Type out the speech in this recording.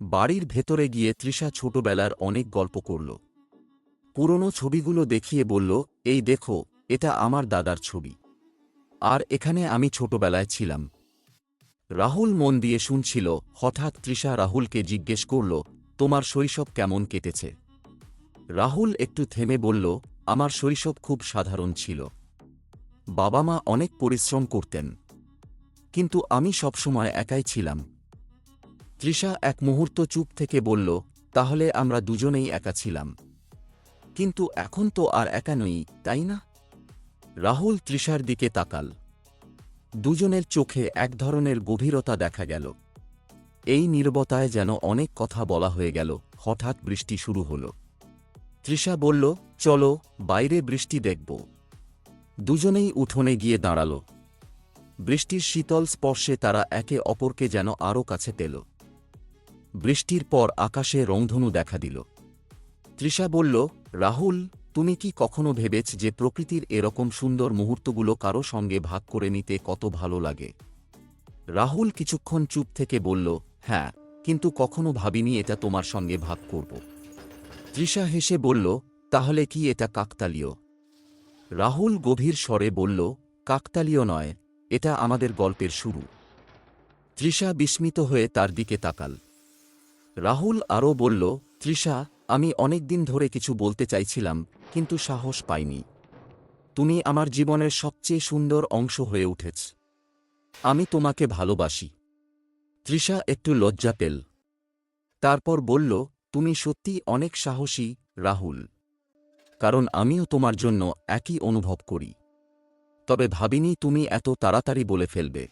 বাড়ির ভেতরে গিয়ে তৃষা ছোটবেলার অনেক গল্প করল। পুরনো ছবিগুলো দেখিয়ে বলল, এই দেখো, এটা আমার দাদার ছবি। আর এখানে আমি ছোটবেলায় ছিলাম। রাহুল মন দিয়ে শুনছিল। হঠাৎ তৃষা রাহুলকে জিজ্ঞেস করল, তোমার শৈশব কেমন কেটেছে? রাহুল একটু থেমে বলল, আমার শৈশব খুব সাধারণ ছিল। বাবা মা অনেক পরিশ্রম করতেন, কিন্তু আমি সবসময় একাই ছিলাম। তৃষা এক মুহূর্ত চুপ থেকে বলল, তাহলে আমরা দুজনেই একা ছিলাম। কিন্তু এখন তো আর একা নই, তাই না? রাহুল তৃষার দিকে তাকাল। দুজনের চোখে এক ধরনের গভীরতা দেখা গেল। এই নীরবতায় যেন অনেক কথা বলা হয়ে গেল। হঠাৎ বৃষ্টি শুরু হল। তৃষা বলল, চলো, বাইরে বৃষ্টি দেখব। দুজনেই উঠোনে গিয়ে দাঁড়াল। বৃষ্টির শীতল স্পর্শে তারা একে অপরকে যেন আরও কাছে পেল। বৃষ্টির পর আকাশে রংধনু দেখা দিল। তৃষা বলল, রাহুল, তুমি কি কখনো ভেবেছ যে প্রকৃতির এরকম সুন্দর মুহূর্তগুলো কারো সঙ্গে ভাগ করে নিতে কত ভালো লাগে? রাহুল কিছুক্ষণ চুপ থেকে বলল, হ্যাঁ, কিন্তু কখনো ভাবিনি এটা তোমার সঙ্গে ভাগ করব। তৃষা হেসে বলল, তাহলে কি এটা কাকতালীয়? রাহুল গভীর স্বরে বলল, কাকতালীয় নয়, এটা আমাদের গল্পের শুরু। তৃষা বিস্মিত হয়ে তার দিকে তাকাল। রাহুল আরও বলল, তৃষা, আমি অনেক দিন ধরে কিছু বলতে চাইছিলাম, কিন্তু সাহস পাইনি। তুমি আমার জীবনের সবচেয়ে সুন্দর অংশ হয়ে উঠেছ। আমি তোমাকে ভালোবাসি। তৃষা একটু লজ্জা পেল। তারপর বলল, তুমি সত্যিই অনেক সাহসী, রাহুল। কারণ আমিও তোমার জন্য একই অনুভব করি। তবে ভাবিনি তুমি এত তাড়াতাড়ি বলে ফেলবে।